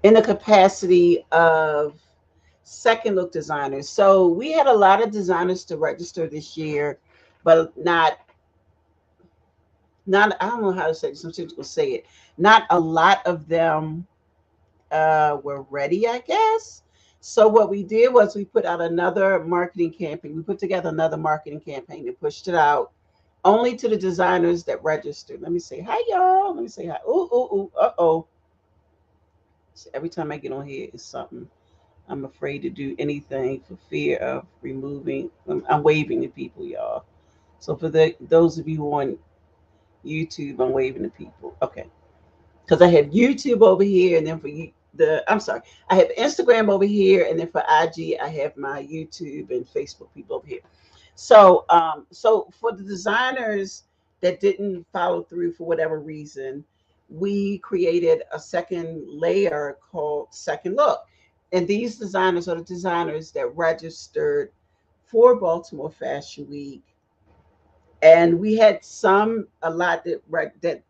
in the capacity of second look designers. So we had a lot of designers to register this year, but not I don't know how to say it. Some people will say it. Not a lot of them were ready, I guess. So what we did was we put out another marketing campaign. We put together another marketing campaign and pushed it out only to the designers that registered. Let me say hi, y'all. Let me say hi. Ooh, ooh, ooh. Uh-oh. So every time I get on here, it's something. I'm afraid to do anything for fear of removing. I'm waving to people, y'all. So for those of you on YouTube, I'm waving to people. Okay, because I have YouTube over here, and then for you, I'm sorry, I have Instagram over here, and then for IG, I have my YouTube and Facebook people over here. So for the designers that didn't follow through for whatever reason, we created a second layer called Second Look. And these designers are the designers that registered for Baltimore Fashion Week. And we had a lot that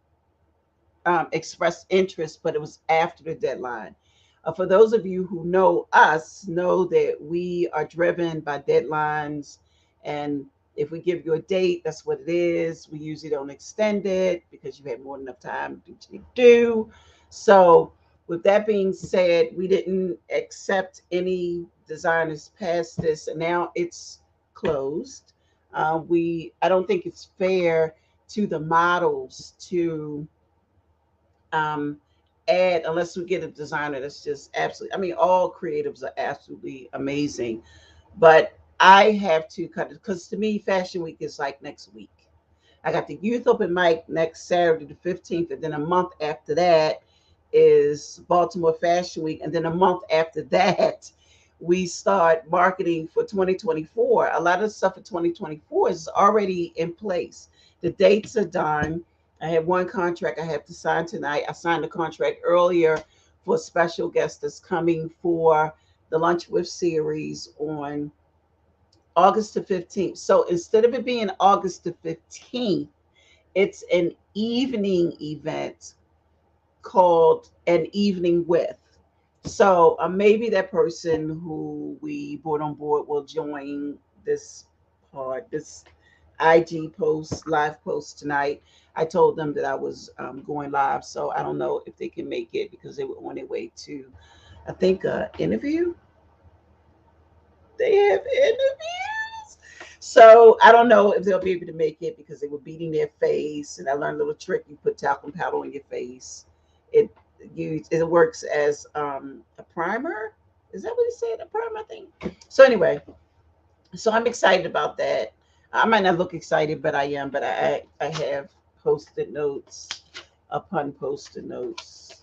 expressed interest, but it was after the deadline. For those of you who know us, know that we are driven by deadlines, and if we give you a date, that's what it is. We usually don't extend it because you have more than enough time to do what you need to do. So, with that being said, we didn't accept any designers past this, and now it's closed. I don't think it's fair to the models to um, add unless we get a designer that's just absolutely. I mean, all creatives are absolutely amazing, but I have to cut it because to me, Fashion Week is like next week. I got the youth open mic next Saturday the 15th, and then a month after that is Baltimore Fashion Week, and then a month after that we start marketing for 2024. A lot of stuff for 2024 is already in place. The dates are done. I have one contract I have to sign tonight. I signed the contract earlier for a special guest that's coming for the Lunch With series on August the 15th. So instead of it being August the 15th, it's an evening event called An Evening With. So maybe that person who we brought on board will join this this IG post, live post tonight. I told them that I was going live, so I don't know if they can make it because they were on their way to, I think, interview. They have interviews. So I don't know if they'll be able to make it because they were beating their face. And I learned a little trick: you put talcum powder on your face. It it works as a primer. Is that what he said? A primer, I think. So anyway, so I'm excited about that. I might not look excited, but I am. But I have post-it notes upon post-it notes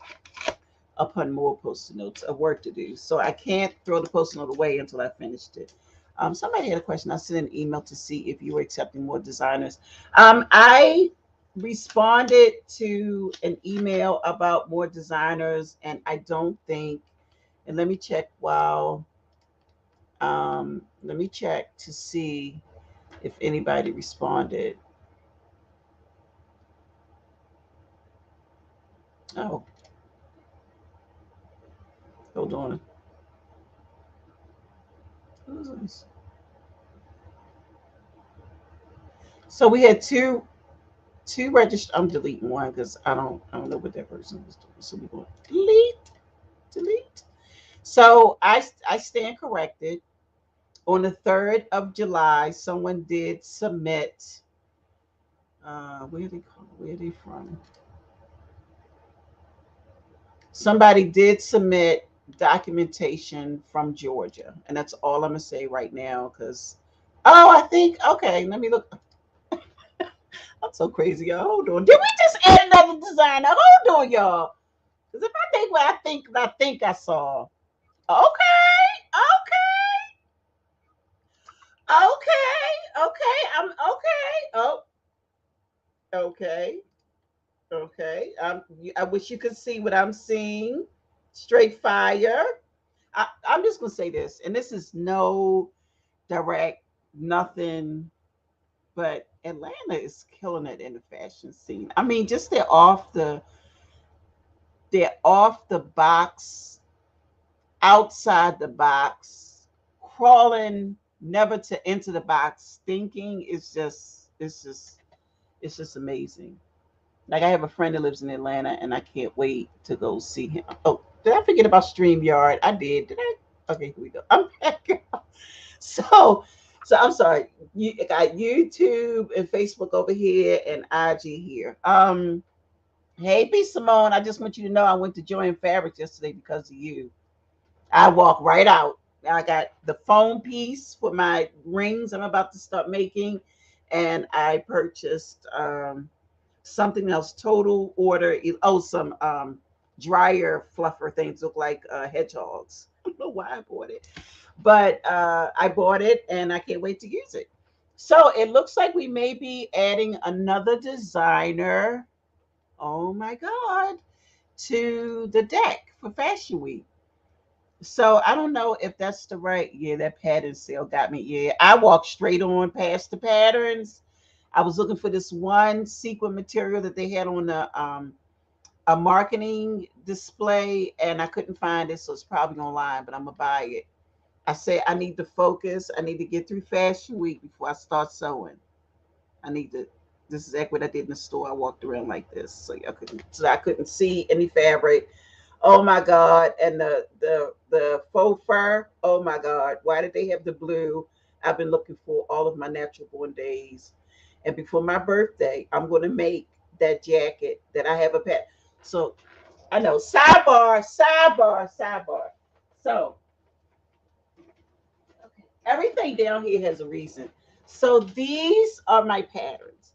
upon more post-it notes of work to do. So I can't throw the post-it note away until I finished it. Somebody had a question. I sent an email to see if you were accepting more designers. I responded to an email about more designers, and I don't think. And let me check to see if anybody responded. Oh, hold on. Who's this? So we had two registered. I'm deleting one because I don't know what that person was doing. So we're going to delete. So I stand corrected. On the 3rd of July, someone did submit. Where are they from? Somebody did submit documentation from Georgia, and that's all I'm gonna say right now. Because I think okay. Let me look. I'm so crazy, y'all. Hold on. Did we just add another designer? Hold on, y'all. Because if I think what I think I saw. Okay, okay. I'm okay. Oh, okay, okay. I wish you could see what I'm seeing. Straight fire. I'm just gonna say this, and this is no direct nothing, but Atlanta is killing it in the fashion scene. I mean, just they're off the box outside the box, crawling never to enter the box, thinking it's just amazing. Like I have a friend that lives in Atlanta, and I can't wait to go see him. Oh, did I forget about StreamYard? I did. Did I? Okay, here we go. I'm back. So, so I'm sorry. You got YouTube and Facebook over here, and IG here. Hey, B Simone. I just want you to know I went to Joann Fabrics yesterday because of you. I walked right out. I got the foam piece for my rings I'm about to start making, and I purchased something else. Total order. Oh, some dryer fluffer things look like hedgehogs. I don't know why I bought it, but I bought it and I can't wait to use it. So it looks like we may be adding another designer. Oh my God, to the deck for Fashion Week. So I don't know if that's the right. Yeah, that pattern sale got me. Yeah, I walked straight on past the patterns. I was looking for this one sequin material that they had on the a marketing display, and I couldn't find it, so it's probably online. But I'm gonna buy it. I say I need to focus. I need to get through Fashion Week before I start sewing. I need to. This is exactly what I did in the store. I walked around like this, so I couldn't see any fabric. Oh my God! And the faux fur. Oh my God! Why did they have the blue? I've been looking for all of my natural born days, and before my birthday, I'm going to make that jacket that I have a pet. So I know sidebar, sidebar, sidebar. So okay, everything down here has a reason. So these are my patterns.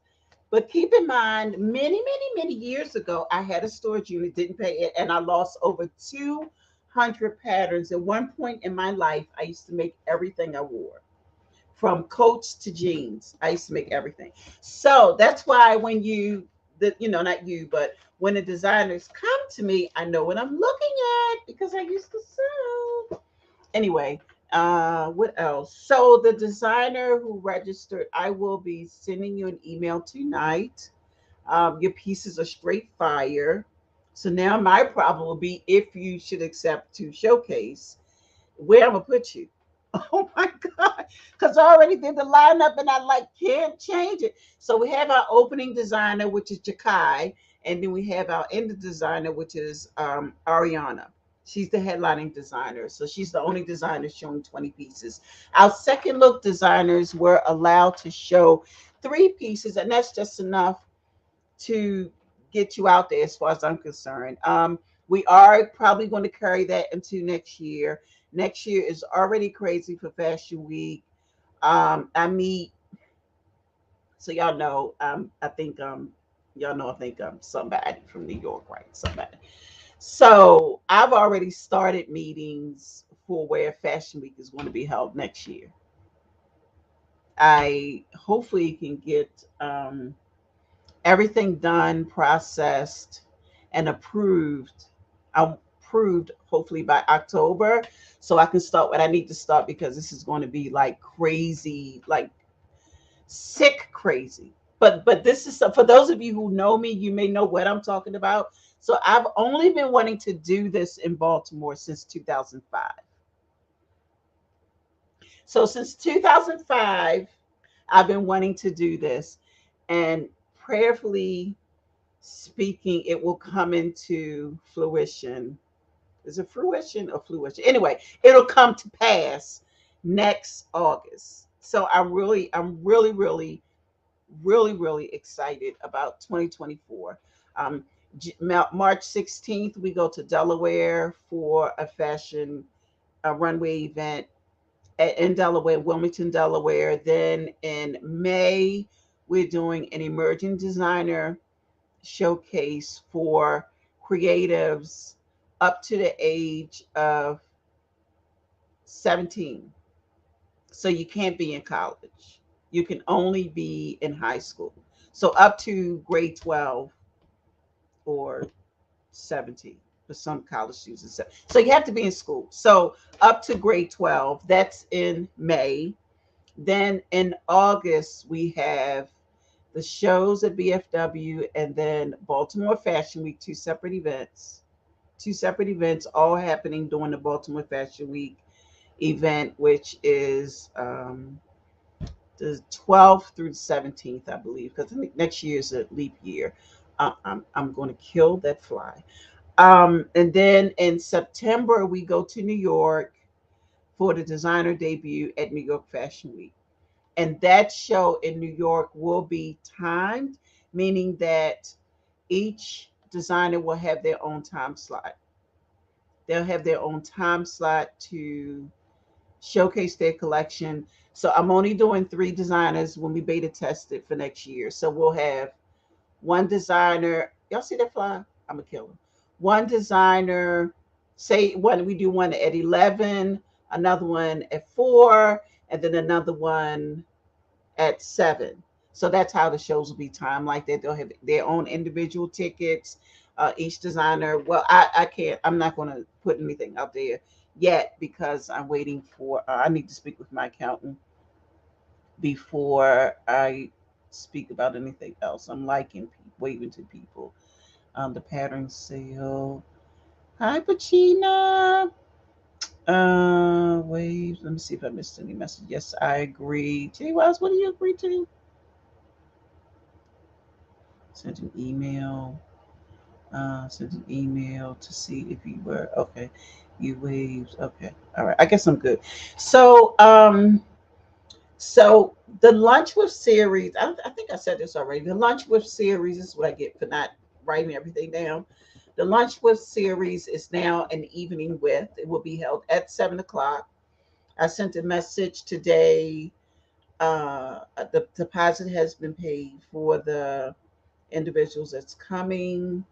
But keep in mind, many, many, many years ago, I had a storage unit, didn't pay it, and I lost over 200 patterns. At one point in my life, I used to make everything I wore, from coats to jeans. I used to make everything. So that's why when not you, but when the designers come to me, I know what I'm looking at because I used to sew. Anyway, what else? So the designer who registered, I will be sending you an email tonight. Your pieces are straight fire. So now my problem will be if you should accept to showcase, where I'm gonna put you. Oh my God. Because I already did the lineup and I like can't change it. So we have our opening designer, which is Jakai, and then we have our end designer, which is Ariana. She's the headlining designer. So she's the only designer showing 20 pieces. Our second look designers were allowed to show 3 pieces, and that's just enough to get you out there as far as I'm concerned. We are probably going to carry that into next year. Next year is already crazy for Fashion Week. I meet, so y'all know, I think I'm somebody from New York, right? Somebody. So I've already started meetings for where Fashion Week is going to be held next year. I hopefully can get everything done, processed, and approved. Approved hopefully by October, so I can start what I need to start because this is going to be like crazy, like sick crazy. But this is for those of you who know me, you may know what I'm talking about. So I've only been wanting to do this in Baltimore since 2005. So since 2005, I've been wanting to do this, and prayerfully speaking, it will come into fruition. Is it fruition or fruition? Anyway, it'll come to pass next August. So I'm really excited about 2024. Um, March 16th, we go to Delaware for a fashion runway event in Delaware, Wilmington, Delaware. Then in May, we're doing an emerging designer showcase for creatives up to the age of 17. So you can't be in college. You can only be in high school. So up to grade 12 or 17 for some college students. So you have to be in school. So up to grade 12, that's in May. Then in August, we have the shows at BFW and then Baltimore Fashion Week, 2 separate events. two separate events, all happening during the Baltimore Fashion Week event, which is the 12th through the 17th, I believe, because I think next year is a leap year. I'm going to kill that fly. And then in September, we go to New York for the designer debut at New York Fashion Week. And that show in New York will be timed, meaning that each designer will have their own time slot. They'll have their own time slot to showcase their collection. So I'm only doing three designers when we beta test it for next year. So we'll have one designer. Y'all see that fly? I'm gonna kill him. One designer, say one we do one at 11, another one at 4, and then another one at 7. So that's how the shows will be timed like that. They'll have their own individual tickets. Each designer, well, I can't, I'm not going to put anything out there yet because I'm waiting for, I need to speak with my accountant before I speak about anything else. I'm liking, waving to people. The pattern sale. Hi, Pacina. Wait, let me see if I missed any message. Yes, I agree. Jay Wells, what do you agree to? Sent an email. Sent an email to see if you were okay. You waved. Okay. All right. I guess I'm good. So, so the Lunch with series, I think I said this already. The Lunch with series is what I get for not writing everything down. The Lunch with series is now an evening with. It will be held at 7 o'clock. I sent a message today. The deposit has been paid for the individuals that's coming.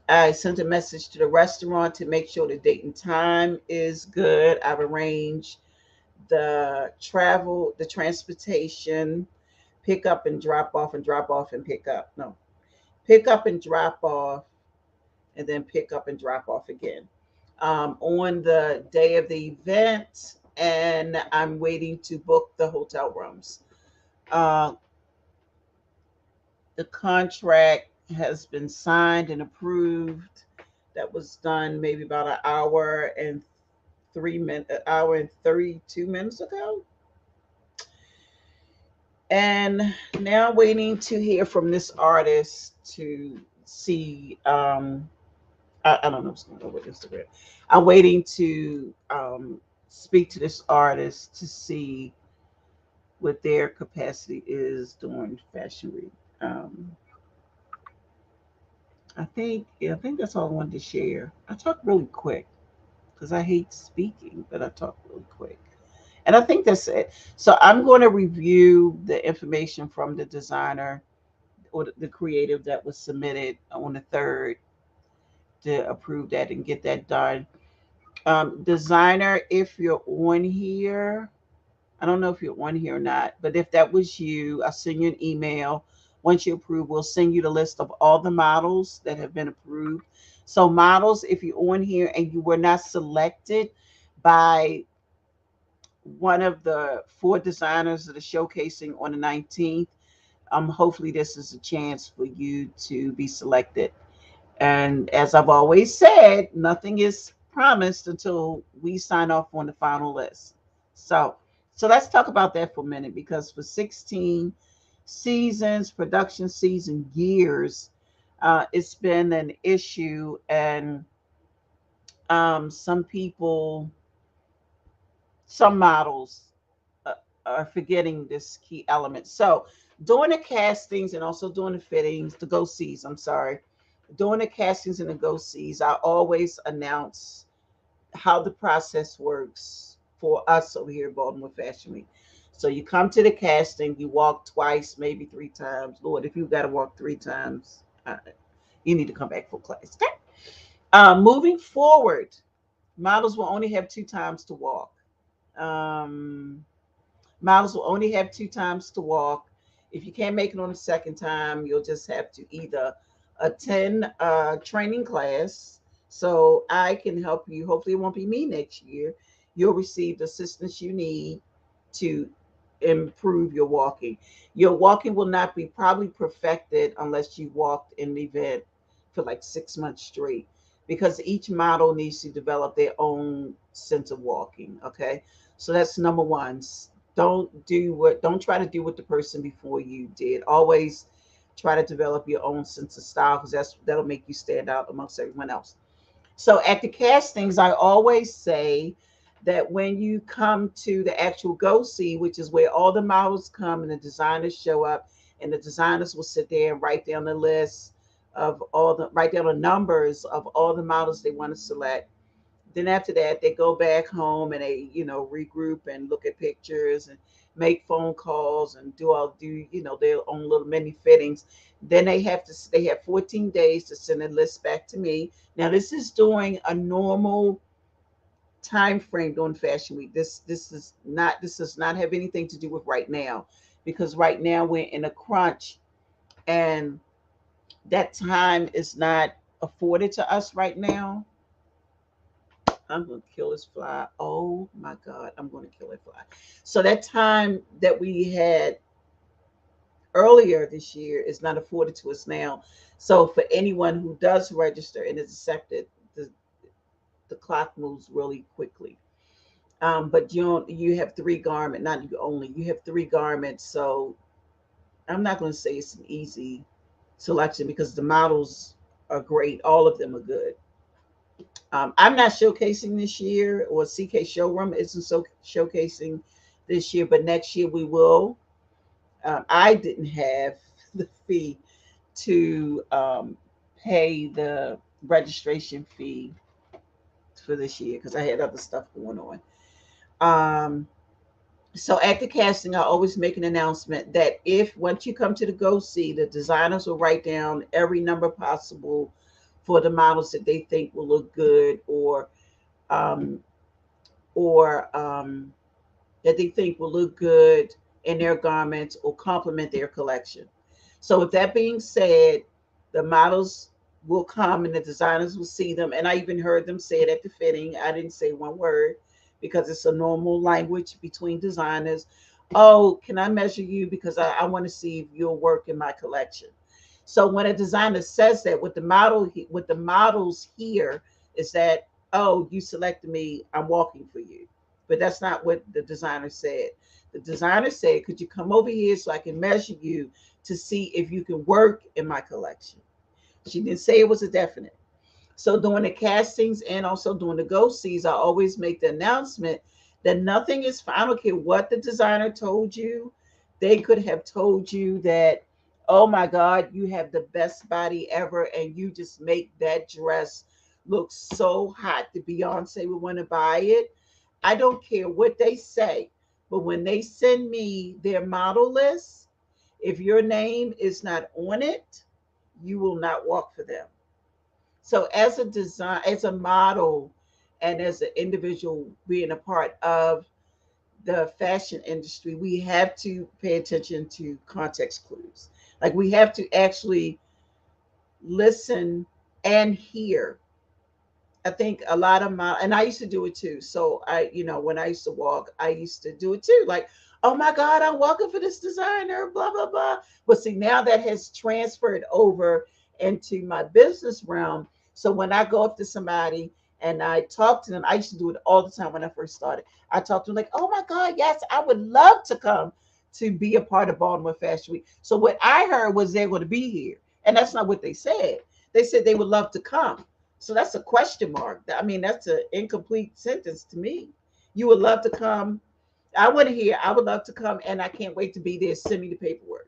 I sent a message to the restaurant to make sure the date and time is good. I've arranged the travel, the transportation, pick up and drop off, and drop off and pick up. No, pick up and drop off, and then pick up and drop off again on the day of the event. And I'm waiting to book the hotel rooms. Uh, the contract has been signed and approved. That was done maybe about an hour and 3 minutes, an hour and 32 minutes ago. And now waiting to hear from this artist to see. I don't know what's going on with Instagram. I'm waiting to speak to this artist to see what their capacity is during Fashion Week. I think, yeah, I think that's all I wanted to share. I talk really quick because I hate speaking, but I talk really quick. And I think that's it. So I'm going to review the information from the designer or the creative that was submitted on the 3rd to approve that and get that done. Designer, if you're on here, I don't know if you're on here or not, but if that was you, I'll send you an email. Once you approve, we'll send you the list of all the models that have been approved. So models, if you're on here and you were not selected by one of the 4 designers that are showcasing on the 19th, hopefully this is a chance for you to be selected. And as I've always said, nothing is promised until we sign off on the final list. So, so let's talk about that for a minute because for 16 seasons, production season years, it's been an issue, and some people, some models uh, are forgetting this key element. So, doing the castings and also doing the fittings, the go sees, I'm sorry, doing the castings and the go sees, I always announce how the process works for us over here at Baltimore Fashion Week. So you come to the casting, you walk twice, maybe 3 times. Lord, if you've got to walk 3 times, you need to come back for class. Okay? Moving forward, models will only have 2 times to walk. Um, Models will only have 2 times to walk. If you can't make it on the second time, you'll just have to either attend a training class so I can help you. Hopefully, it won't be me next year. You'll receive the assistance you need to improve your walking. Your walking will not be probably perfected unless you walked in the event for like 6 months straight. because each model needs to develop their own sense of walking. Okay, so that's number one. Don't try to do what the person before you did. Always try to develop your own sense of style, because that'll make you stand out amongst everyone else. So at the castings, I always say that when you come to the actual go see, which is where all the models come and the designers show up, and the designers will sit there and write down the list of write down the numbers of all the models they want to select. Then after that, they go back home and they, regroup and look at pictures and make phone calls and do their own little mini fittings. Then they have 14 days to send a list back to me. Now this is during a normal time frame during fashion week. This does not have anything to do with right now, because right now we're in a crunch, and that time is not afforded to us right now. I'm going to kill this fly. Oh my God, I'm going to kill that fly. So that time that we had earlier this year is not afforded to us now. So for anyone who does register and is accepted, the clock moves really quickly. But you have three garments, not you only, you have three garments. So I'm not going to say it's an easy selection, because the models are great. All of them are good. I'm not showcasing this year, or CK Showroom isn't so showcasing this year, but next year we will. I didn't have the fee to pay the registration fee for this year, because I had other stuff going on. Um, so at the casting, I always make an announcement that if once you come to the go see, the designers will write down every number possible for the models that they think will look good, um, or that they think will look good in their garments or complement their collection. So, with that being said, the models will come and the designers will see them. And I even heard them say it at the fitting. I didn't say one word, because it's a normal language between designers. Oh, can I measure you? Because I want to see if you'll work in my collection. So when a designer says that, what the models hear is that, oh, you selected me, I'm walking for you. But that's not what the designer said. The designer said, could you come over here so I can measure you to see if you can work in my collection? She didn't say it was a definite. So during the castings and also during the go sees, I always make the announcement that nothing is, I don't care what the designer told you. They could have told you that, oh my God, you have the best body ever, and you just make that dress look so hot that Beyonce would want to buy it. I don't care what they say, but when they send me their model list, if your name is not on it, you will not walk for them. So as a model, and as an individual being a part of the fashion industry, we have to pay attention to context clues. Like we have to actually listen and hear. I think a lot of my, and I used to do it too. So when I used to walk, I used to do it too. Like, oh my God, I'm walking for this designer, blah, blah, blah. But see, now that has transferred over into my business realm. So when I go up to somebody and I talk to them, I used to do it all the time when I first started. I talked to them like, oh my God, yes, I would love to come to be a part of Baltimore Fashion Week. So what I heard was they're going to be here. And that's not what they said. They said they would love to come. So that's a question mark. I mean, that's an incomplete sentence to me. You would love to come. I want to hear, I would love to come, and I can't wait to be there. Send me the paperwork.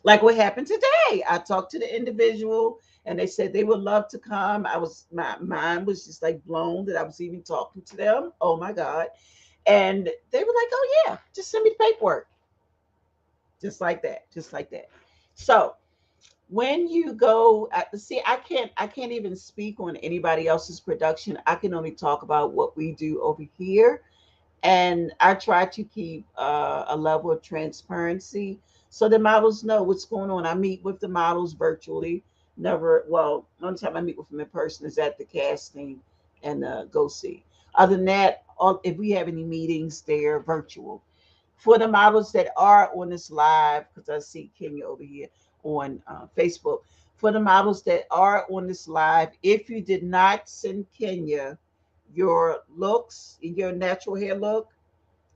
Like what happened today. I talked to the individual and they said they would love to come. My mind was just like blown that I was even talking to them. Oh my God. And they were like, oh yeah, just send me the paperwork. Just like that. Just like that. So when you go see, I can't even speak on anybody else's production. I can only talk about what we do over here, and I try to keep a level of transparency so the models know what's going on. I meet with the models virtually. Never, well, one time I meet with them in person is at the casting and go see. Other than that, if we have any meetings, they're virtual. For the models that are on this live, because I see Kenya over here on Facebook. For the models that are on this live, if you did not send Kenya your looks, your natural hair look,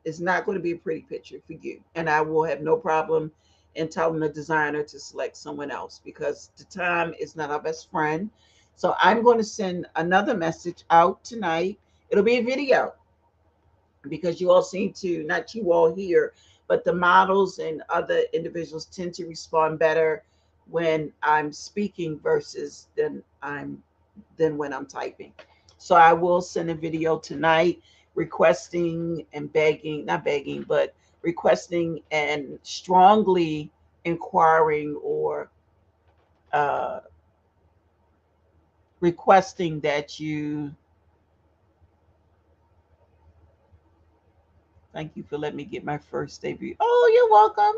it's not going to be a pretty picture for you. And I will have no problem in telling the designer to select someone else because the time is not our best friend. So I'm going to send another message out tonight. It'll be a video because you all seem to, not you all here, but the models and other individuals tend to respond better when I'm speaking versus than when I'm typing. So I will send a video tonight requesting and begging, not begging, but requesting and strongly inquiring or uh, requesting that you, thank you for letting me get my first debut. Oh, you're welcome.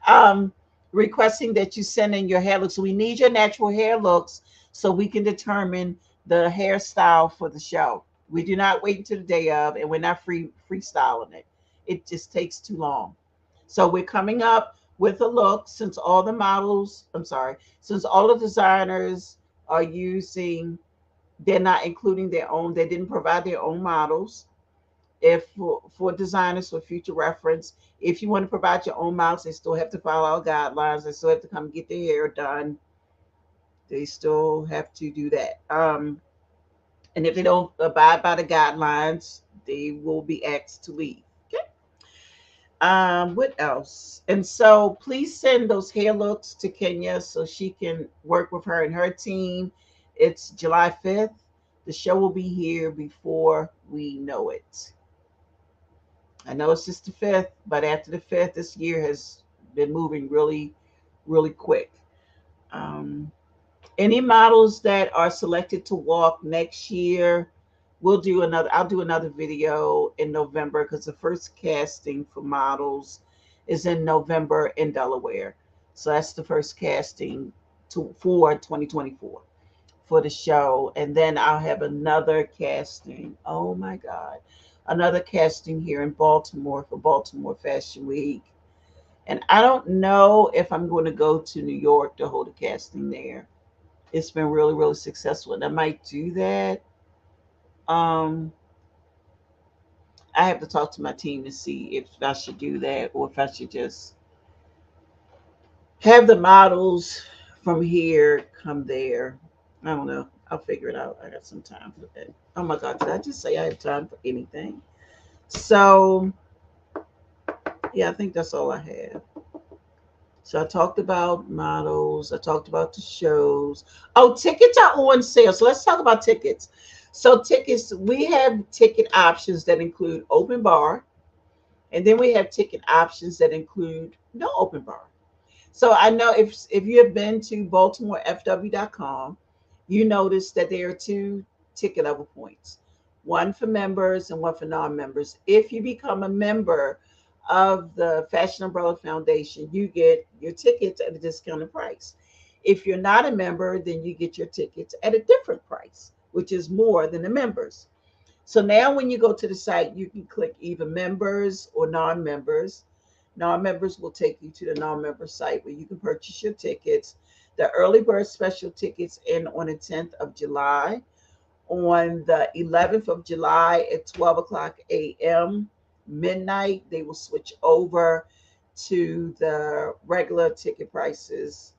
Yay. Requesting that you send in your hair looks. We need your natural hair looks so we can determine the hairstyle for the show. We do not wait until the day of, and we're not freestyling it. It just takes too long. So we're coming up with a look since all the models, I'm sorry, since all the designers are using, they're not including their own, they didn't provide their own models. If for designers for future reference, if you want to provide your own models, they still have to follow our guidelines. They still have to come get their hair done. They still have to do that. And if they don't abide by the guidelines, they will be asked to leave. Okay. What else? And so please send those hair looks to Kenya so she can work with her and her team. It's July 5th. The show will be here before we know it. I know it's just the 5th, but after the 5th, this year has been moving really, really quick. Um, any models that are selected to walk next year, I'll do another video in November because the first casting for models is in November in Delaware. So that's the first casting for 2024 for the show. And then I'll have another casting. Oh my God. Another casting here in Baltimore for Baltimore Fashion Week. And I don't know if I'm going to go to New York to hold a casting there. It's been really, really successful. And I might do that. Um, I have to talk to my team to see if I should do that or if I should just have the models from here come there. I don't know. I'll figure it out. I got some time for that. Oh my God, did I just say I have time for anything? So, yeah, I think that's all I have. So I talked about models. I talked about the shows. Oh, tickets are on sale. So let's talk about tickets. So tickets, we have ticket options that include open bar, and then we have ticket options that include no open bar. So I know if you have been to BaltimoreFW.com, you notice that there are two ticket level points, one for members and one for non-members. If you become a member of the Fashion Umbrella Foundation, you get your tickets at a discounted price. If you're not a member, then you get your tickets at a different price, which is more than the members. So now when you go to the site, you can click either members or non-members. Non-members will take you to the non-member site where you can purchase your tickets. The early bird special tickets end on the 10th of July. On the 11th of July at 12 o'clock a.m., midnight, they will switch over to the regular ticket prices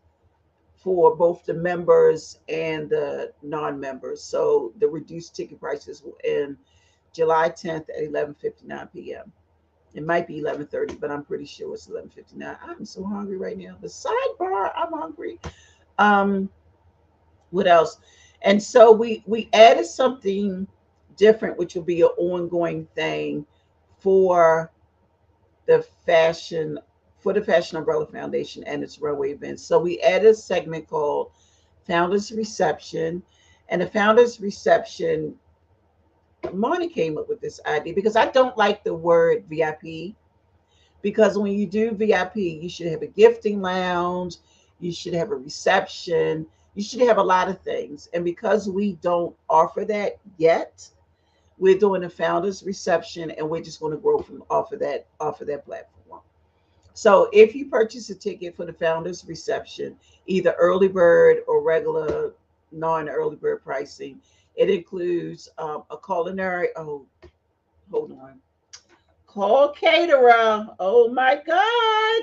for both the members and the non-members. So the reduced ticket prices will end July 10th at 11:59 p.m. It might be 11:30, but I'm pretty sure it's 11:59. I'm so hungry right now. The sidebar, I'm hungry. Um, what else? And so we added something different, which will be an ongoing thing for the fashion for the Fashion Umbrella Foundation and its runway events. So we added a segment called Founders Reception, and the Founders Reception, Marnie came up with this idea because I don't like the word VIP. Because when you do VIP, you should have a gifting lounge, you should have a reception, you should have a lot of things. And because we don't offer that yet, we're doing a founders reception and we're just going to grow from off of that platform. So if you purchase a ticket for the founders reception, either early bird or regular non-early bird pricing, it includes a culinary. Oh, hold on. Call caterer. Oh my God.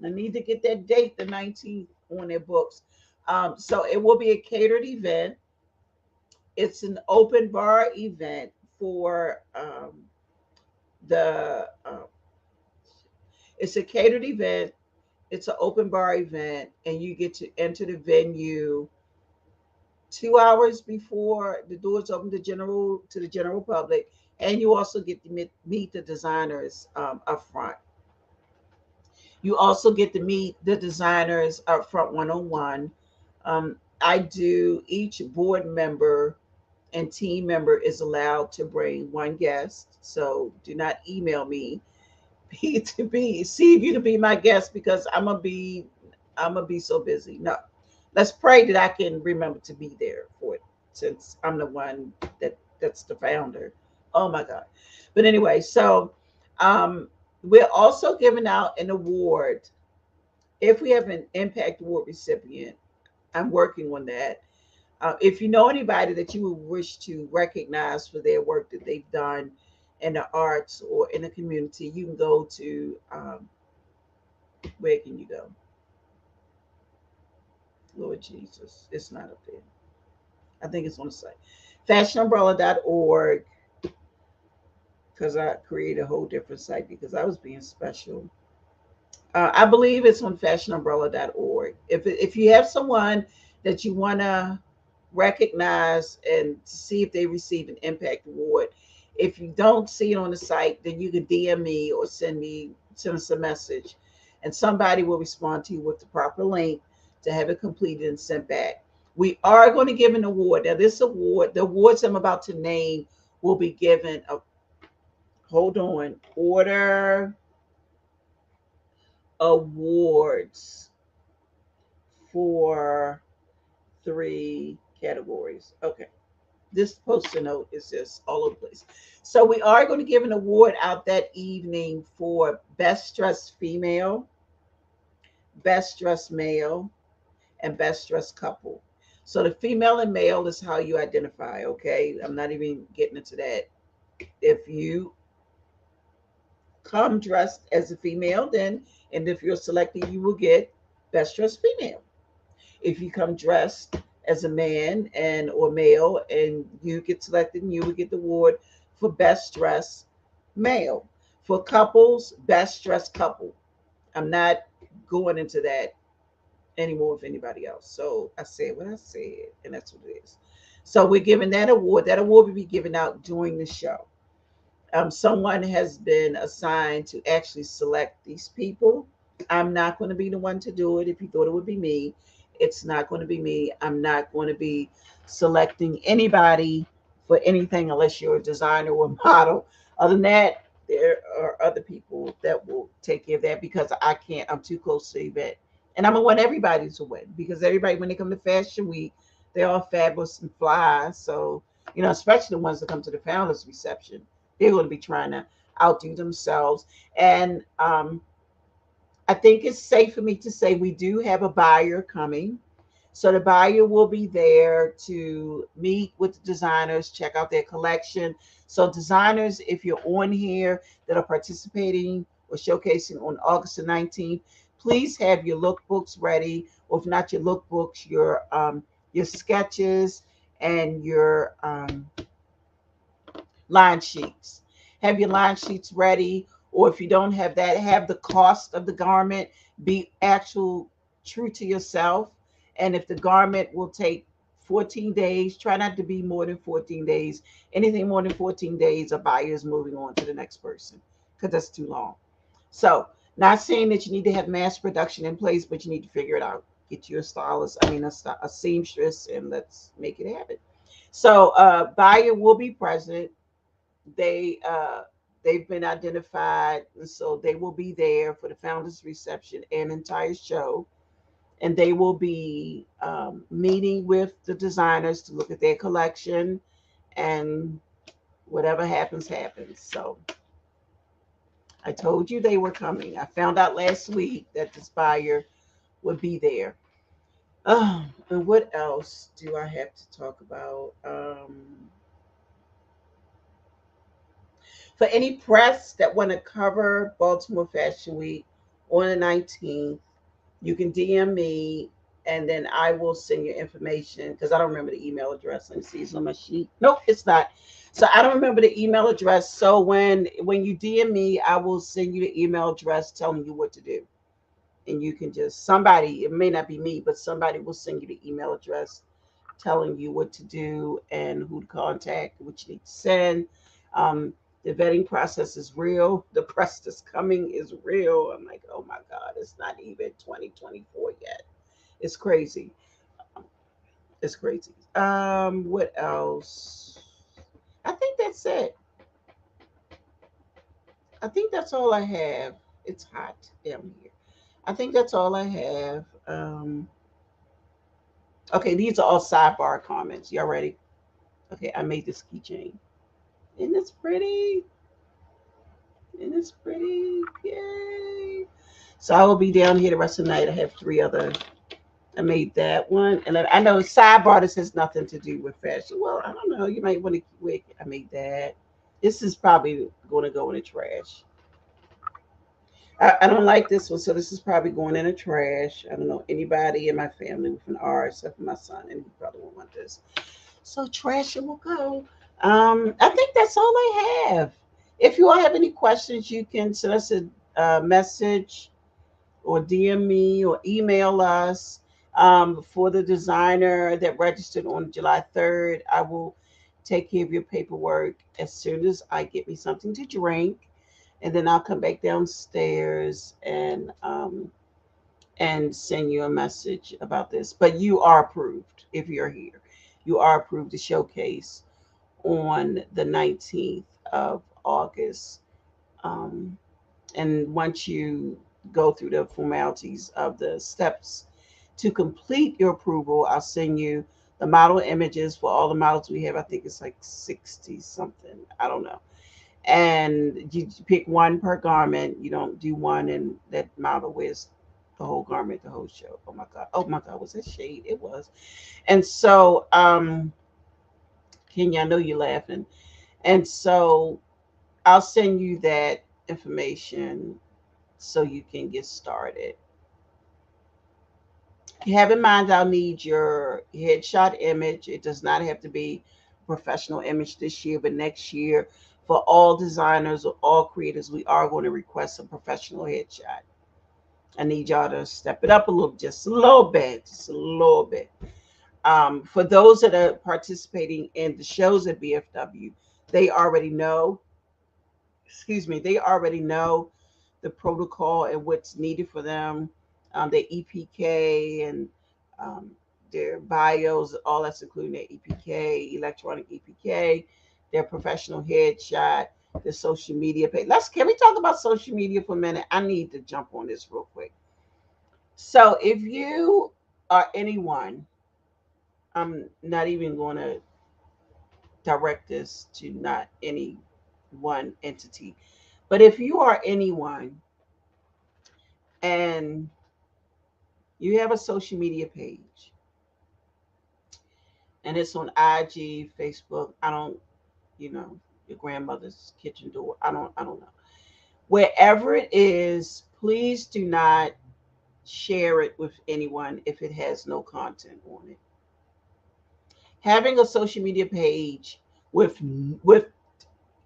I need to get that date, the 19th, on their books. So it will be a catered event. It's an open bar event for the. It's a catered event. It's an open bar event, and you get to enter the venue 2 hours before the doors open to the general public, and you also get to meet the designers up front. You also get to meet the designers up front one on one. I do each board member and team member is allowed to bring one guest. So do not email me be to be see you to be my guest because I'm gonna be so busy. No, let's pray that I can remember to be there for it since I'm the one that's the founder. Oh my God. But anyway, so um, we're also giving out an award if we have an impact award recipient. I'm working on that. If you know anybody that you would wish to recognize for their work that they've done in the arts or in the community, you can go to where can you go? Lord Jesus, it's not up there. I think it's on the site, fashionumbrella.org, because I created a whole different site because I was being special. I believe it's on fashionumbrella.org. If you have someone that you want to recognize and see if they receive an impact award, if you don't see it on the site, then you can DM me or send us a message, and somebody will respond to you with the proper link to have it completed and sent back. We are going to give an award. Now, this award, the awards I'm about to name, will be given. Hold on, order awards for 3 categories. Okay. This post-it note is just all over the place. So we are going to give an award out that evening for best dressed female, best dressed male, and best dressed couple. So the female and male is how you identify. Okay, I'm not even getting into that. If you come dressed as a female, then and if you're selected, you will get best dressed female. If you come dressed as a man and or male and you get selected, and you will get the award for best dressed male. For couples, best dressed couple. I'm not going into that anymore with anybody else. So I said what I said, and that's what it is. So we're giving that award. That award will be given out during the show. Someone has been assigned to actually select these people. I'm not going to be the one to do it. If you thought it would be me, it's not going to be me. I'm not going to be selecting anybody for anything unless you're a designer or a model. Other than that, there are other people that will take care of that because I can't. I'm too close to the event. And I'm going to want everybody to win because everybody, when they come to Fashion Week, they're all fabulous and fly. So, especially the ones that come to the founders reception, they're going to be trying to outdo themselves. And I think it's safe for me to say we do have a buyer coming. So the buyer will be there to meet with the designers, check out their collection. So designers, if you're on here that are participating or showcasing on August the 19th, please have your lookbooks ready, or if not your lookbooks, your sketches and your line sheets. Have your line sheets ready, or if you don't have that, have the cost of the garment be actual true to yourself. And if the garment will take 14 days, try not to be more than 14 days. Anything more than 14 days, a buyer is moving on to the next person because that's too long. So, not saying that you need to have mass production in place, but you need to figure it out. Get you a stylist, a seamstress, and let's make it happen. So, buyer will be present. They've been identified, and so they will be there for the founders reception and entire show, and they will be meeting with the designers to look at their collection, and whatever happens happens. So I told you they were coming. I found out last week that this buyer would be there. And what else do I have to talk about? For any press that want to cover Baltimore Fashion Week on the 19th, you can DM me and then I will send you information because I don't remember the email address. Let me see, it's on my sheet. Nope, it's not. So I don't remember the email address. So when you DM me, I will send you the email address telling you what to do. And you can just somebody, it may not be me, but somebody will send you the email address telling you what to do and who to contact, what you need to send. Um, the vetting process is real. The press that's coming is real. I'm like, oh my God, it's not even 2024 yet. It's crazy. It's crazy. What else? I think that's it. I think that's all I have. It's hot down here. I think that's all I have. Okay, these are all sidebar comments. Y'all ready? Okay, I made this keychain. Isn't this pretty? And it's pretty. Yay. So I will be down here the rest of the night. I have three other. I made that one. And I know sidebar, this has nothing to do with fashion. Well, I don't know. You might want to wait. I made that. This is probably going to go in the trash. I don't like this one, so this is probably going in the trash. I don't know anybody in my family with an R except for my son, and he probably won't want this. So trash it will go. I think that's all I have. If you all have any questions, you can send us a message or DM me or email us. For the designer that registered on July 3rd, I will take care of your paperwork as soon as I get me something to drink, and then I'll come back downstairs and send you a message about this. But you are approved if you're here. You are approved to showcase on the 19th of August. Um, and once you go through the formalities of the steps to complete your approval, I'll send you the model images for all the models we have. I think it's like 60 something. I don't know. And you pick one per garment. You don't do one and that model wears the whole garment, the whole show. Oh my God. Oh my God. Was that shade? It was. And so, Kenya, I know you're laughing. And so I'll send you that information so you can get started. Have in mind, I'll need your headshot image. It does not have to be a professional image this year, but next year, for all designers or all creators, we are going to request a professional headshot. I need y'all to step it up a little, just a little bit, just a little bit. For those that are participating in the shows at BFW, they already know, excuse me, they already know the protocol and what's needed for them, their EPK and um, their bios, all that's including their EPK, electronic EPK, their professional headshot, the social media page. Can we talk about social media for a minute? I need to jump on this real quick. So if you are anyone, I'm not even going to direct this to not any one entity, but if you are anyone and you have a social media page and it's on IG, Facebook, I don't, you know, your grandmother's kitchen door. I don't know. Wherever it is, please do not share it with anyone if it has no content on it. Having a social media page with with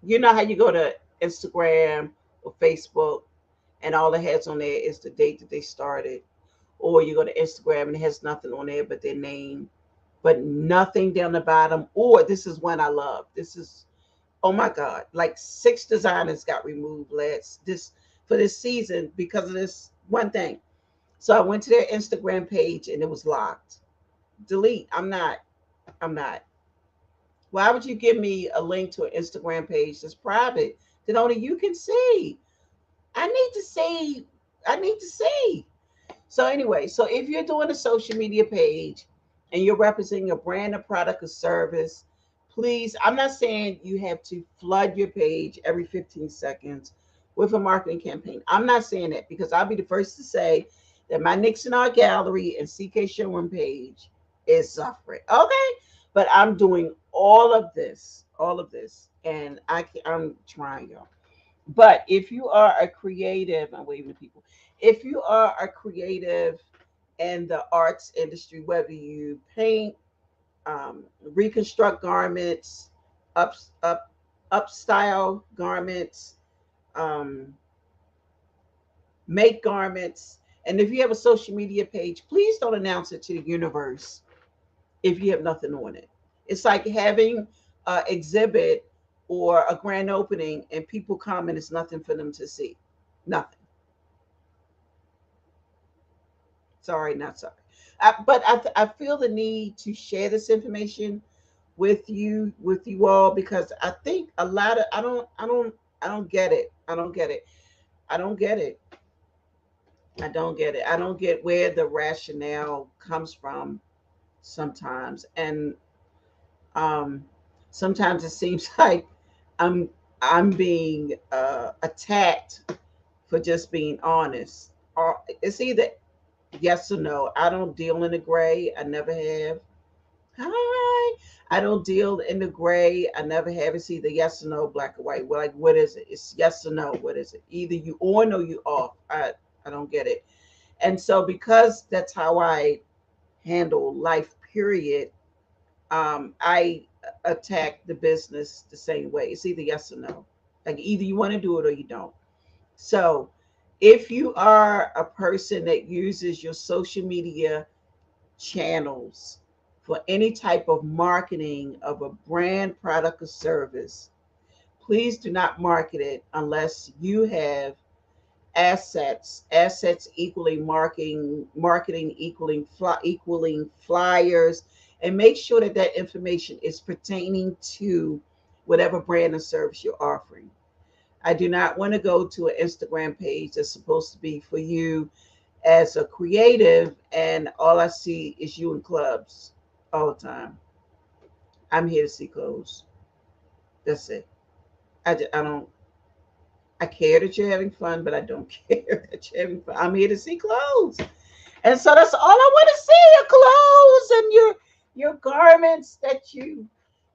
you know how you go to Instagram or Facebook and all it has on there is the date that they started, or you go to Instagram and it has nothing on there but their name, but nothing down the bottom. Or this is one I love. This is, oh my God, like 6 designers got removed last this for this season because of this one thing. So I went to their Instagram page and it was locked. Delete. I'm not. Why would you give me a link to an Instagram page that's private that only you can see? I need to see. I need to see. So anyway, so if you're doing a social media page and you're representing a brand, a product, or service, please, I'm not saying you have to flood your page every 15 seconds with a marketing campaign. I'm not saying that because I'll be the first to say that my Nixon Art Gallery and CK Showroom page is suffering. Okay. But I'm doing all of this, and I'm trying, y'all. But if you are a creative, I'm waving to people. If you are a creative in the arts industry, whether you paint, reconstruct garments, up, up, up style garments, um, make garments, and if you have a social media page, please don't announce it to the universe if you have nothing on it. It's like having an exhibit or a grand opening and people come and it's nothing for them to see. Nothing. Sorry, not sorry. But I feel the need to share this information with you all because I think a lot of I don't get it. I don't get it. I don't get it. I don't get it. I don't get where the rationale comes from sometimes. And um sometimes it seems like I'm I'm being attacked for just being honest. Or it's either yes or no. I don't deal in the gray. I never have. Hi. I don't deal in the gray. I never have. It's either yes or no, black or white. Well, like, what is it? It's yes or no. What is it? Either you on or you off. I don't get it. And so because that's how I handle life, period, I attack the business the same way. It's either yes or no. Like either you want to do it or you don't. So if you are a person that uses your social media channels for any type of marketing of a brand, product, or service, please do not market it unless you have assets equaling marketing equaling flyers, and make sure that that information is pertaining to whatever brand or service you're offering. I do not want to go to an Instagram page that's supposed to be for you as a creative, and all I see is you in clubs all the time. I'm here to see clothes. That's it. I don't. I care that you're having fun, but I don't care that you're having fun. I'm here to see clothes, and so that's all I want to see: your clothes and your garments that you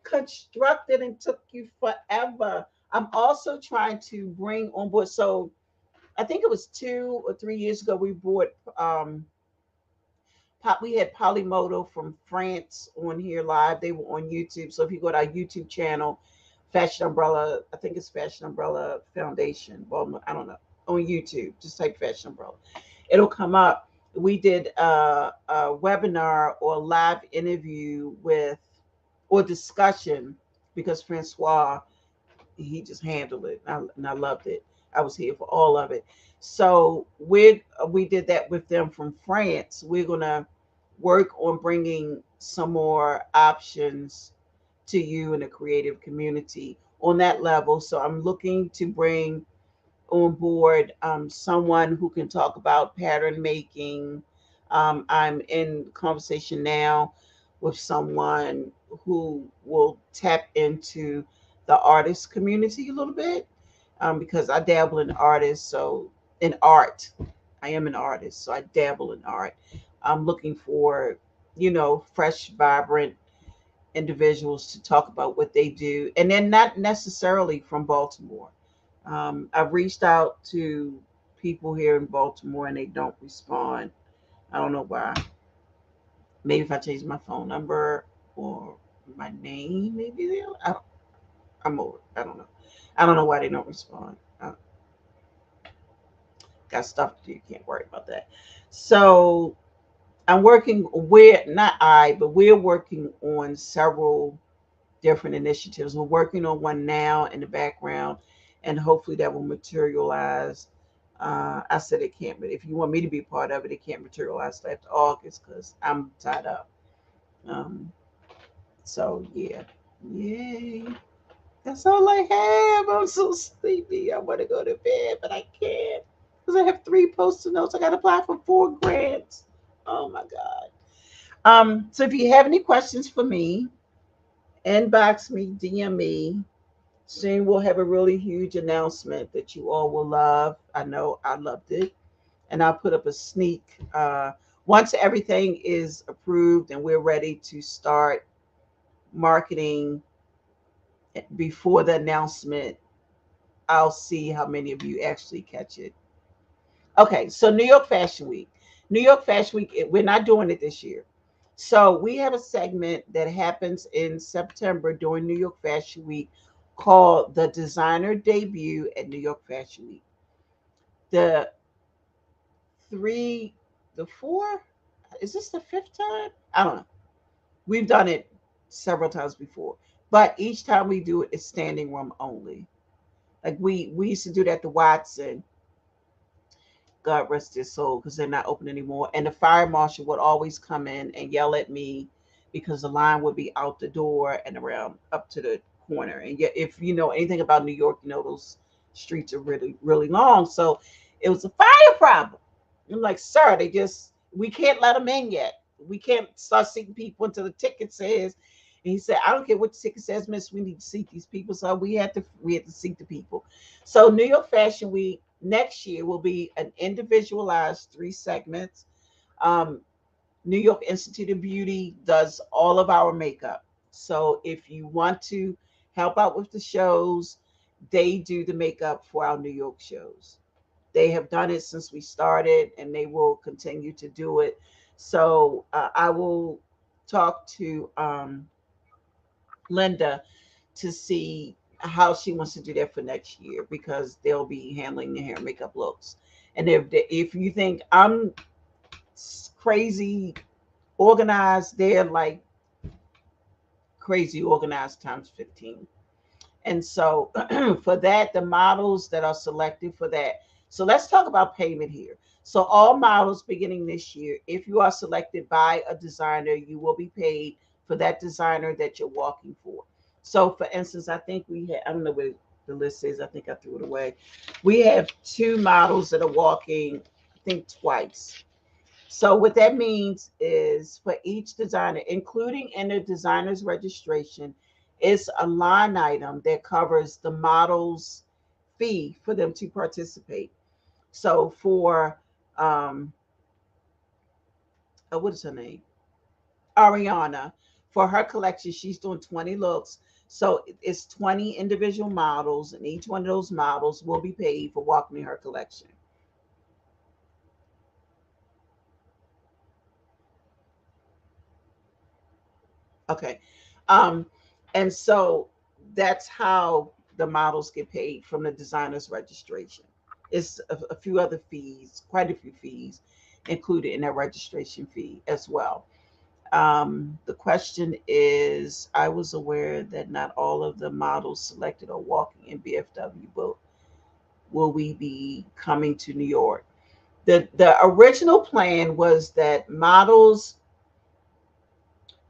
constructed and took you forever. I'm also trying to bring on board. So I think it was 2 or 3 years ago we bought we had Polymoto from France on here live. They were on YouTube. So if you go to our YouTube channel, Fashion Umbrella, I think it's Fashion Umbrella Foundation. Well, I don't know. On YouTube, just type Fashion Umbrella. It'll come up. We did a webinar or live interview with, or discussion, because Francois, he just handled it, and I loved it. I was here for all of it. So we did that with them from France. We're gonna work on bringing some more options to you in the creative community on that level. So I'm looking to bring on board someone who can talk about pattern making. I'm in conversation now with someone who will tap into the artist community a little bit, because I dabble in artists. So in art, I am an artist, so I dabble in art. I'm looking for, fresh, vibrant individuals to talk about what they do, and then not necessarily from Baltimore. I've reached out to people here in Baltimore and they don't respond. I don't know why. Maybe if I change my phone number or my name, maybe they'll. I'm over. I don't know. I don't know why they don't respond. I got stuff to do. Can't worry about that. So I'm working. We're working on several different initiatives. We're working on one now in the background, and hopefully that will materialize. I said it can't, but if you want me to be part of it, it can't materialize till after August because I'm tied up. Um, so yeah, yay. That's all I have. I'm so sleepy. I want to go to bed, but I can't because I have 3 post-it notes. I got to apply for 4 grants. Oh my god. So if you have any questions for me, inbox me, DM me. Soon we'll have a really huge announcement that you all will love. I know I loved it. And I'll put up a sneak. Once everything is approved and we're ready to start marketing before the announcement, I'll see how many of you actually catch it. Okay, so New York Fashion Week. New York Fashion Week, we're not doing it this year. So we have a segment that happens in September during New York Fashion Week called the Designer Debut at New York Fashion Week. The three, the four, is this the fifth time? I don't know. We've done it several times before, but each time we do it, it's standing room only. Like we used to do that to Watson, God rest his soul, because they're not open anymore. And the fire marshal would always come in and yell at me because the line would be out the door and around up to the corner. And yet, if you know anything about New York, you know those streets are really, really long. So it was a fire problem. I'm like, sir, we can't let them in yet. We can't start seating people until the ticket says. And he said, I don't care what the ticket says, miss, we need to seat these people. So we had to seat the people. So New York Fashion Week next year will be an individualized 3 segments. Um, New York Institute of Beauty does all of our makeup. So if you want to help out with the shows, they do the makeup for our New York shows. They have done it since we started and they will continue to do it. So I will talk to Linda to see how she wants to do that for next year because they'll be handling the hair and makeup looks. And if you think I'm crazy organized, they're like crazy organized times 15. And so for that, the models that are selected for that. So let's talk about payment here. So all models beginning this year, if you are selected by a designer, you will be paid for that designer that you're walking for. So for instance, I think we had, I don't know what the list is, I think I threw it away. We have 2 models that are walking, I think twice. So what that means is for each designer, including in the designer's registration, is a line item that covers the model's fee for them to participate. So for what is her name? Ariana, for her collection, she's doing 20 looks. So it's 20 individual models, and each one of those models will be paid for walking in her collection. Okay. Um, and so that's how the models get paid from the designer's registration. It's a few other fees, quite a few fees included in that registration fee as well. The question is, I was aware that not all of the models selected are walking in BFW, but will we be coming to New York? The original plan was that models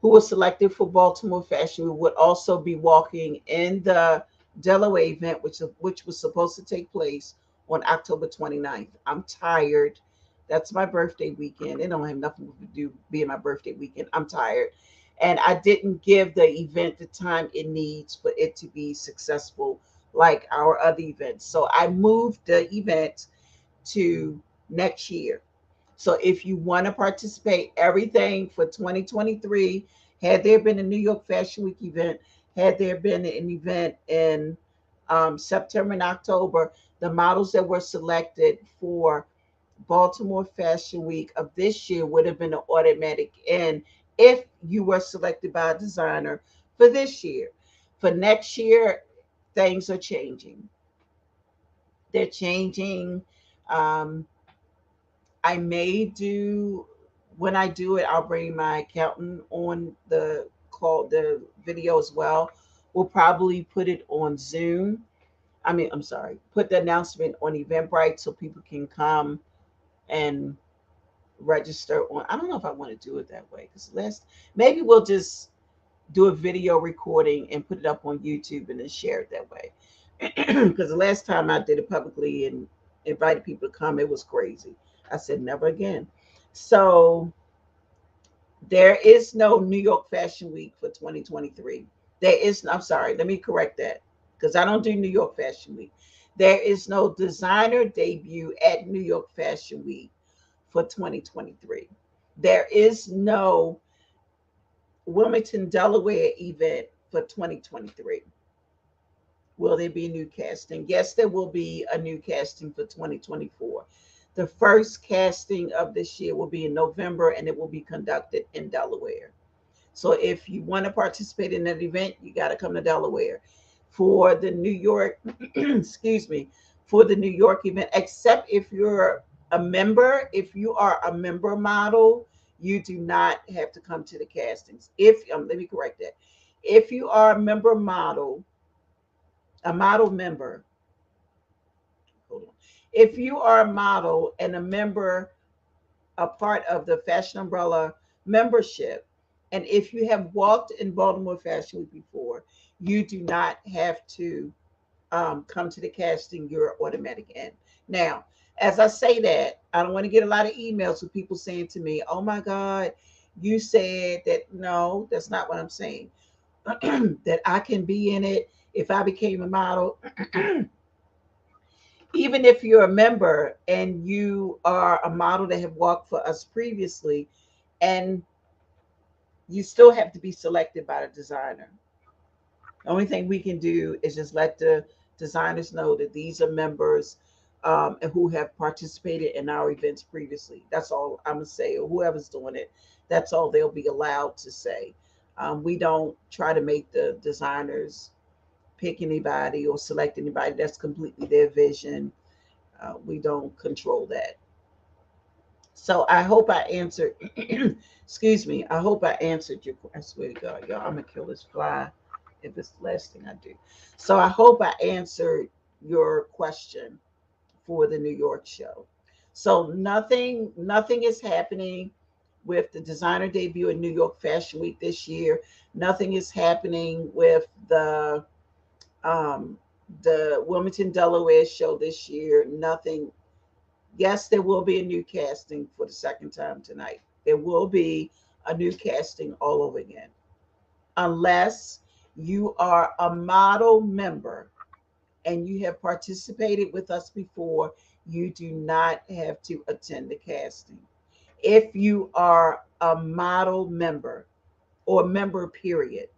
who was selected for Baltimore Fashion Week would also be walking in the Delaware event, which was supposed to take place on October 29th. I'm tired. That's my birthday weekend. It don't have nothing to do being my birthday weekend. I'm tired. And I didn't give the event the time it needs for it to be successful like our other events. So I moved the event to next year. So if you want to participate, everything for 2023, had there been a New York Fashion Week event, had there been an event in September and October, the models that were selected for Baltimore Fashion Week of this year would have been an automatic in if you were selected by a designer for this year. For next year, things are changing. They're changing. Um, I may do when I do it, I'll bring my accountant on the video as well. We'll probably put it on Zoom. I'm sorry, put the announcement on Eventbrite so people can come and register on. I don't know if I want to do it that way because maybe we'll just do a video recording and put it up on YouTube and then share it that way. Because the last time I did it publicly and invited people to come, it was crazy. I said never again. So there is no New York Fashion Week for 2023. I'm sorry, let me correct that. because I don't do New York Fashion Week. There is no designer debut at New York Fashion Week for 2023. There is no Wilmington, Delaware event for 2023. Will there be a new casting? Yes, there will be a new casting for 2024. The first casting of this year will be in November and it will be conducted in Delaware. So if you want to participate in that event, you got to come to Delaware. For the New York, excuse me, for the New York event, except if you're a member, if you are a member model, you do not have to come to the castings. If let me correct that. If you are a model member, hold on. If you are a model and a member, a part of the Fashion Umbrella membership, and if you have walked in Baltimore Fashion Week before, you do not have to come to the casting. You're automatic in. Now, as I say that, I don't want to get a lot of emails with people saying to me, "Oh my God, you said that." No, that's not what I'm saying. That I can be in it if I became a model. Even if you're a member and you are a model that have walked for us previously, and you still have to be selected by the designer. The only thing we can do is just let the designers know that these are members who have participated in our events previously. That's all I'm gonna say, or whoever's doing it. That's all they'll be allowed to say. We don't try to make the designers pick anybody or select anybody. That's completely their vision. We don't control that. So I hope I answered. Excuse me. I hope I answered your. I swear to God, y'all, I'm gonna kill this fly if it's the last thing I do. So I hope I answered your question for the New York show. So nothing is happening with the designer debut in New York Fashion Week this year. Nothing is happening with um, the Wilmington, Delaware show this year. Nothing. Yes, there will be a new casting for the second time tonight. There will be a new casting all over again. Unless you are a model member and you have participated with us before, you do not have to attend the casting. If you are a model member or member, period,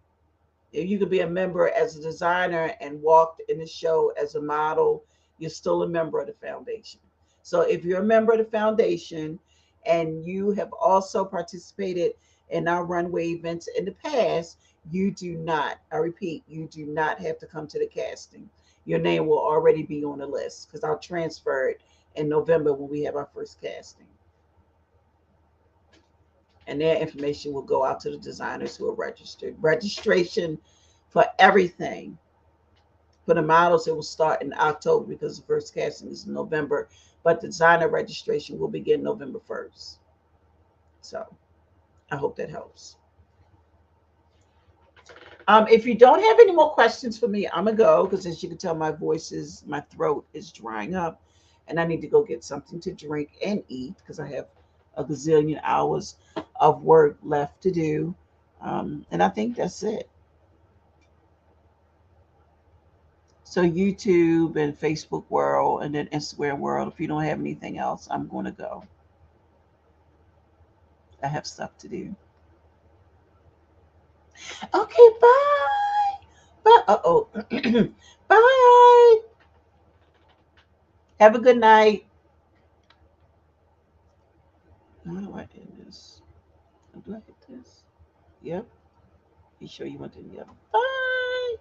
you could be a member as a designer and walked in the show as a model, you're still a member of the foundation. So if you're a member of the foundation and you have also participated in our runway events in the past, you do not, I repeat, you do not have to come to the casting. Your name will already be on the list because I'll transfer it in November when we have our first casting. And their information will go out to the designers who are registered. Registration for everything. For the models, it will start in October because the first casting is in November, but the designer registration will begin November 1st. So I hope that helps. If you don't have any more questions for me, I'm gonna go because as you can tell, my throat is drying up, and I need to go get something to drink and eat because I have a gazillion hours of work left to do. And I think that's it. So YouTube and Facebook world and then Instagram world. If you don't have anything else, I'm going to go. I have stuff to do. Okay, bye. Bye. Uh-oh. Bye. Have a good night. How do I end this? Do I hit this? Yep. You sure you want to? Yep. Bye.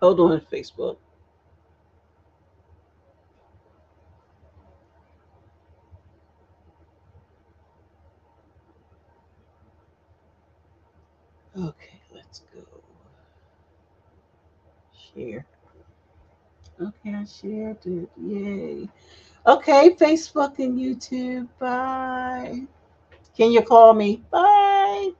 Hold on, Facebook. Okay, let's go. Share. Okay, I shared it. Yay. Okay, Facebook and YouTube. Bye. Can you call me? Bye.